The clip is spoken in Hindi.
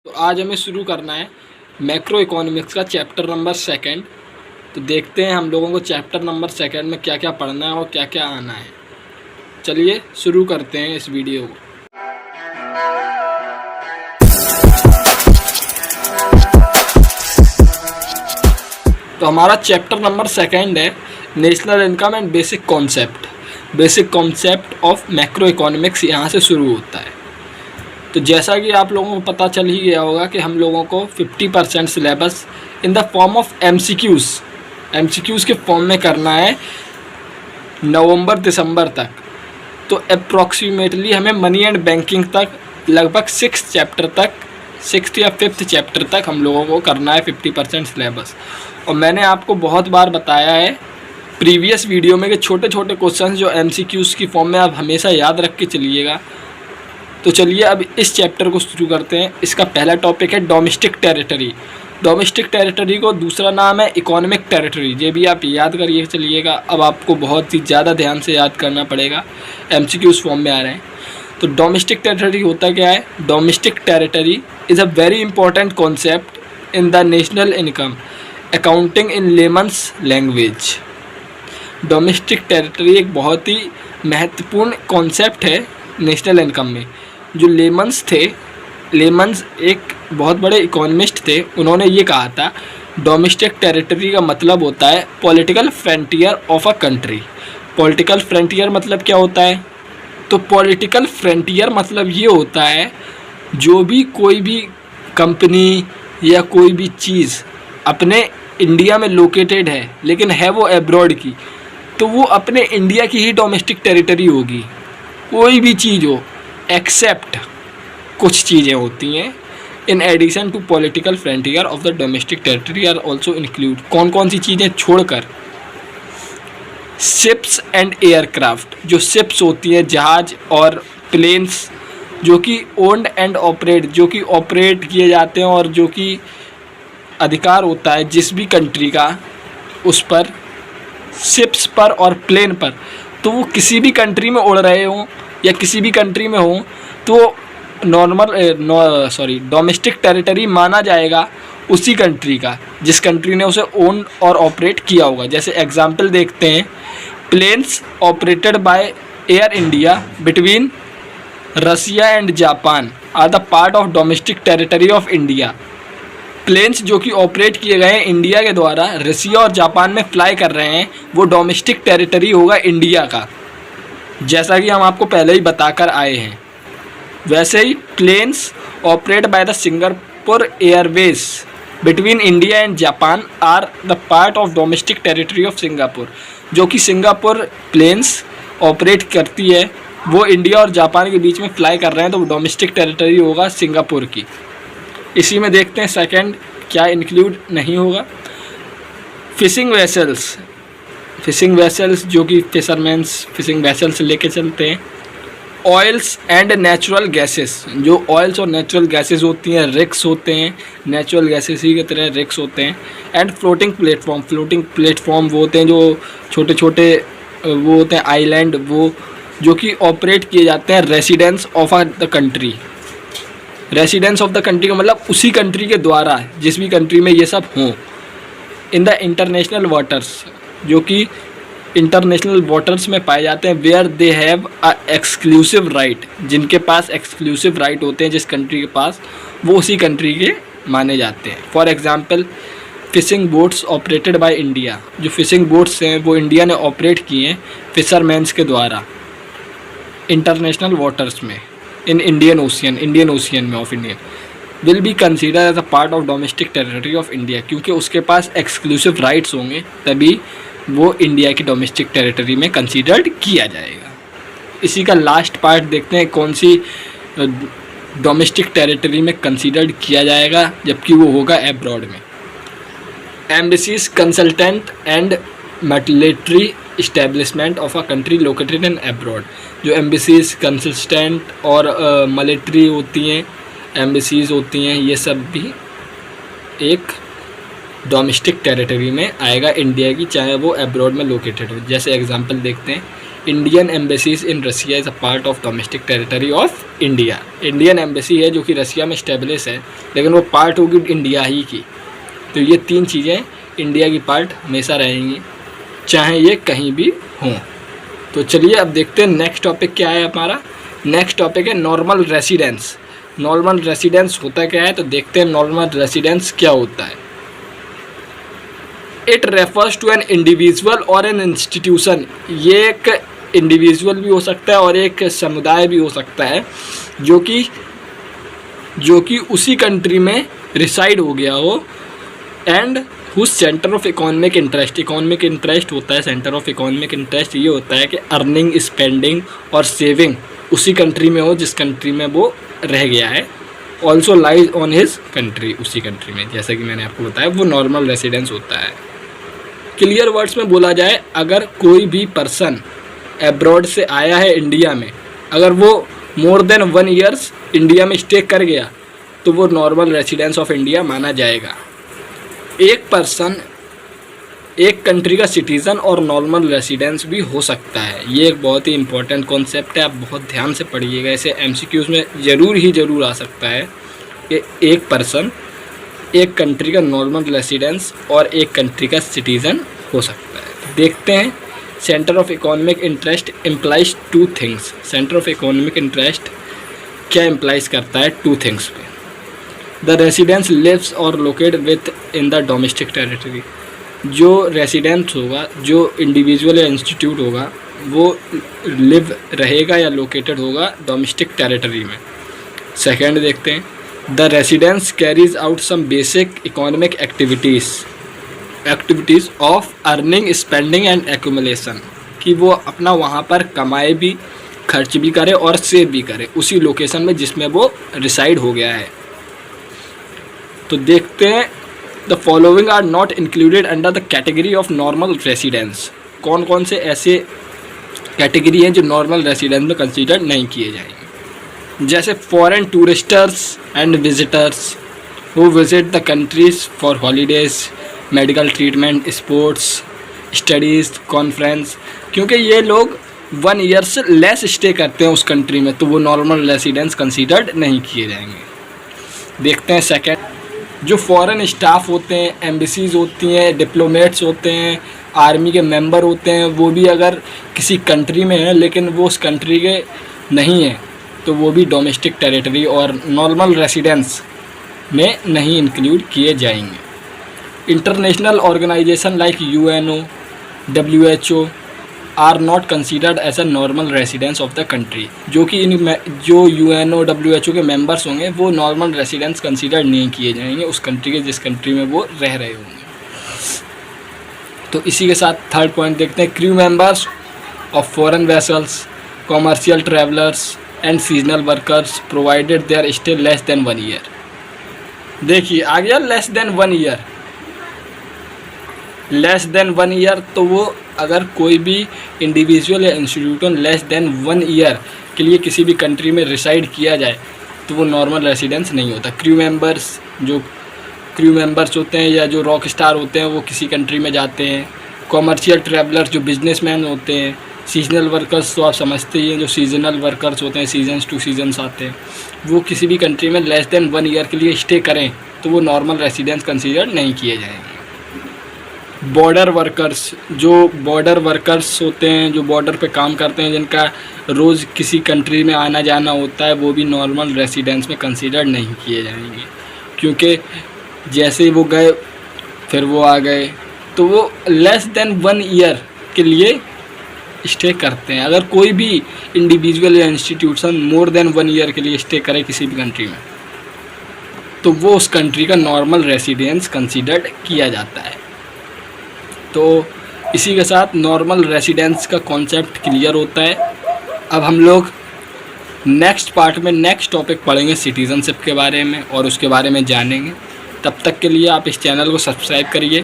तो आज हमें शुरू करना है मैक्रो इकोनॉमिक्स का चैप्टर नंबर 2। तो देखते हैं हम लोगों को चैप्टर नंबर 2 में क्या क्या पढ़ना है और क्या क्या आना है। चलिए शुरू करते हैं इस वीडियो को। तो हमारा चैप्टर नंबर 2 है national income and basic concept of macro economics. यहाँ से शुरू होता है। तो जैसा कि आप लोगों को पता चल ही गया होगा कि हम लोगों को 50% syllabus in the form of MCQs के फॉर्म में करना है नवंबर दिसंबर तक। तो अप्रॉक्सीमेटली हमें मनी एंड बैंकिंग तक लगभग 6 या 5th चैप्टर तक हम लोगों को करना है 50% सिलेबस। और मैंने आपको बहुत बार बताया है प्रीवियस वीडियो में कि छोटे छोटे क्वेश्चंस जो एमसीक्यूज़ की फॉर्म में आप हमेशा याद रख के चलिएगा। तो चलिए अब इस चैप्टर को शुरू करते हैं। इसका पहला टॉपिक है डोमेस्टिक टेरिटरी। डोमेस्टिक टेरिटरी को दूसरा नाम है इकोनॉमिक टेरिटरी। ये भी आप याद करिए चलिएगा। अब आपको बहुत ही ज़्यादा ध्यान से याद करना पड़ेगा, एमसीक्यूज़ फॉर्म में आ रहे हैं। तो डोमेस्टिक टेरिटरी होता क्या है? Domestic territory is a very important concept in the national income accounting in lemons language. Domestic territory एक बहुत ही महत्वपूर्ण कॉन्सेप्ट है नेशनल इनकम में। जो लेमन्स एक बहुत बड़े इकोनॉमिस्ट थे, उन्होंने ये कहा था डोमेस्टिक टेरिटरी का मतलब होता है political frontier of a country. Political frontier मतलब क्या होता है? तो पॉलिटिकल फ्रंटियर मतलब ये होता है जो भी कोई भी कंपनी या कोई भी चीज़ अपने इंडिया में लोकेटेड है लेकिन है वो एब्रॉड की, तो वो अपने इंडिया की ही डोमेस्टिक टेरिटरी होगी। कोई भी चीज़ हो एक्सेप्ट कुछ चीज़ें होती हैं in addition to political frontier of the domestic territory are also include. कौन कौन सी चीज़ें छोड़कर? Ships and aircraft. जो शिप्स होती हैं, जहाज और प्लेन्स जो कि ओन्ड एंड ऑपरेट, जो कि ऑपरेट किए जाते हैं और जो कि अधिकार होता है जिस भी कंट्री का उस पर, शिप्स पर और प्लेन पर। तो वो किसी भी कंट्री में उड़ रहे हों या किसी भी कंट्री में हों तो डोमेस्टिक टेरिटरी माना जाएगा उसी कंट्री का जिस कंट्री ने उसे ओन और ऑपरेट किया होगा। जैसे एग्जांपल देखते हैं, planes operated by Air India between Russia and Japan are the part of domestic territory of India. Planes जो कि ऑपरेट किए गए हैं इंडिया के द्वारा, रसिया और जापान में फ्लाई कर रहे हैं, वो डोमेस्टिक टेरिटरी होगा इंडिया का, जैसा कि हम आपको पहले ही बताकर आए हैं। वैसे ही planes operate by the Singapore airways between India and Japan are the part of domestic territory of Singapore. जो कि सिंगापुर प्लेन्स ऑपरेट करती है, वो इंडिया और जापान के बीच में फ्लाई कर रहे हैं, तो वो डोमेस्टिक टेरिटरी होगा सिंगापुर की। इसी में देखते हैं सेकंड क्या इंक्लूड नहीं होगा। फिशिंग वेसल्स जो कि फिशरमैन्स फिशिंग वेसल्स लेके चलते हैं। Oils and natural gases. जो ऑयल्स और नेचुरल गैसेस होती हैं, रिक्स होते हैं, नेचुरल गैसेस ही की तरह रिक्स होते हैं। एंड फ्लोटिंग प्लेटफॉर्म वो होते हैं जो छोटे छोटे वो होते हैं आइलैंड, वो जो कि ऑपरेट किए जाते हैं residence of the country. Residence of the country का मतलब उसी कंट्री के द्वारा, जिस भी कंट्री में ये सब हों। इन द इंटरनेशनल वाटर्स, जो कि इंटरनेशनल वाटर्स में पाए जाते हैं, where they have a exclusive right, जिनके पास एक्सक्लूसिव राइट होते हैं जिस कंट्री के पास, वो उसी कंट्री के माने जाते हैं। For example fishing boats operated by India. जो फिशिंग बोट्स हैं वो इंडिया ने ऑपरेट किए हैं फिशरमैन्स के द्वारा इंटरनेशनल वाटर्स में, इन इंडियन ओशियन में of India, will be consider as a part of domestic territory of India. क्योंकि उसके पास एक्सक्लूसिव राइट्स होंगे तभी वो इंडिया की डोमेस्टिक टेरिटरी में कंसीडर्ड किया जाएगा। इसी का लास्ट पार्ट देखते हैं कौन सी डोमेस्टिक टेरिटरी में कंसीडर्ड किया जाएगा, जबकि वो होगा एब्रॉड में। Embassies, consultant and military establishment of a country located in abroad. जो एम्बेसीज, कंसल्टेंट और मिलिट्री होती हैं, एम्बेसीज होती हैं, ये सब भी एक डोमेस्टिक टेरिटरी में आएगा इंडिया की, चाहे वो एब्रॉड में लोकेटेड हो। जैसे एग्जांपल देखते हैं, Indian embassies in Russia is a part of domestic territory of India. Indian embassy है जो कि रसिया में इस्टेब्लिश है, लेकिन वो पार्ट होगी इंडिया ही की। तो ये 3 चीज़ें इंडिया की पार्ट हमेशा रहेंगी, चाहे ये कहीं भी हों। तो चलिए अब देखते हैं नेक्स्ट टॉपिक क्या है हमारा। नेक्स्ट टॉपिक है नॉर्मल रेसिडेंस। नॉर्मल रेसिडेंस होता क्या है, तो देखते हैं नॉर्मल रेसिडेंस क्या होता है। It refers to an individual और एन इंस्टीट्यूशन। ये एक इंडिविजुअल भी हो सकता है और एक समुदाय भी हो सकता है जो कि उसी कंट्री में रिसाइड हो गया हो, and whose centre of economic interest. Economic interest होता है, सेंटर ऑफ इकोनॉमिक इंटरेस्ट ये होता है कि अर्निंग, स्पेंडिंग और सेविंग उसी कंट्री में हो जिस कंट्री में वो रह गया है। Also lies on his country, उसी कंट्री में, जैसा कि मैंने आपको बताया वो नॉर्मल रेसिडेंस होता है। क्लियर वर्ड्स में बोला जाए, अगर कोई भी पर्सन एब्रॉड से आया है इंडिया में, अगर वो मोर देन 1 ईयर्स इंडिया में स्टे कर गया तो वो नॉर्मल रेसिडेंस ऑफ इंडिया माना जाएगा। एक पर्सन एक कंट्री का सिटीज़न और नॉर्मल रेसिडेंस भी हो सकता है। ये एक बहुत ही इंपॉर्टेंट कॉन्सेप्ट है, आप बहुत ध्यान से पढ़िएगा, इसे MCQs में ज़रूर आ सकता है कि एक पर्सन एक कंट्री का नॉर्मल रेसिडेंस और एक कंट्री का सिटीज़न हो सकता है। देखते हैं, centre of economic interest implies 2 things. Centre of economic interest क्या इम्प्लाइज करता है? 2 थिंग्स पे। द रेसिडेंस लिव्स और locate with in the domestic territory. जो रेसिडेंस होगा, जो इंडिविजुअल या इंस्टीट्यूट होगा, वो लिव रहेगा या लोकेटेड होगा डोमेस्टिक टेरिटरी में। सेकेंड देखते हैं, the residence carries out some basic economic activities of earning, spending and accumulation, कि वो अपना वहाँ पर कमाए भी, खर्च भी करे और सेव भी करे उसी लोकेशन में जिसमें वो रिसाइड हो गया है। तो देखते हैं, the following are not included under the category of normal residence. कौन कौन से ऐसे कैटेगरी हैं जो नॉर्मल रेसिडेंस में कंसीडर नहीं किए जाएंगे? जैसे foreign touristers and visitors who visit the countries for holidays, medical treatment, sports, studies, conference, क्योंकि ये लोग 1 ईयर से लेस स्टे करते हैं उस कंट्री में, तो वो नॉर्मल रेसिडेंस कंसीडर्ड नहीं किए जाएंगे। देखते हैं सेकेंड, जो फॉरेन स्टाफ होते हैं, एम्बेसीज होती हैं, डिप्लोमेट्स होते हैं, आर्मी के मेंबर होते हैं, वो भी अगर किसी कंट्री में हैं लेकिन वो उस कंट्री के नहीं हैं तो वो भी डोमेस्टिक टेरिटरी और नॉर्मल रेसिडेंस में नहीं इंक्लूड किए जाएंगे। International organisation like UNO, WHO are not considered as a normal residence of the country. जो कि जो UNO, WHO के मेंबर्स होंगे वो नॉर्मल रेसिडेंस कंसीडर नहीं किए जाएंगे उस कंट्री के जिस कंट्री में वो रह रहे होंगे। तो इसी के साथ थर्ड पॉइंट देखते हैं, crew members of foreign vessels, commercial travellers and seasonal workers provided their stay less than 1 year. देखिए आ गया less than 1 year. Less than 1 year, तो वो अगर कोई भी इंडिविजुअल या इंस्टीट्यूशन लेस देन 1 ईयर के लिए किसी भी कंट्री में रिसाइड किया जाए तो वो नॉर्मल रेसिडेंस नहीं होता। क्रू मेंबर्स होते हैं या जो रॉक स्टार होते हैं वो किसी कंट्री में जाते हैं, कॉमर्शियल ट्रैवलर्स जो बिजनेसमैन होते हैं, सीजनल वर्कर्स तो आप समझते ही हैं, जो सीजनल वर्कर्स होते हैं, सीजन्स टू सीजन्स आते हैं, वो किसी भी कंट्री में लेस देन 1 ईयर के लिए स्टे करें तो वो नॉर्मल रेसिडेंस कंसीडर नहीं किए जाएंगे। बॉर्डर वर्कर्स, जो बॉर्डर वर्कर्स होते हैं, जो बॉर्डर पे काम करते हैं, जिनका रोज़ किसी कंट्री में आना जाना होता है, वो भी नॉर्मल रेसिडेंस में कंसीडर नहीं किए जाएंगे, क्योंकि जैसे ही वो गए फिर वो आ गए, तो वो लेस देन 1 ईयर के लिए स्टे करते हैं। अगर कोई भी इंडिविजुअल या इंस्टीट्यूशन मोर देन 1 ईयर के लिए स्टे करे किसी भी कंट्री में तो वो उस कंट्री का नॉर्मल रेसिडेंस कंसीडर्ड किया जाता है। तो इसी के साथ नॉर्मल रेसिडेंस का कॉन्सेप्ट क्लियर होता है। अब हम लोग नेक्स्ट पार्ट में नेक्स्ट टॉपिक पढ़ेंगे सिटीज़नशिप के बारे में और उसके बारे में जानेंगे। तब तक के लिए आप इस चैनल को सब्सक्राइब करिए।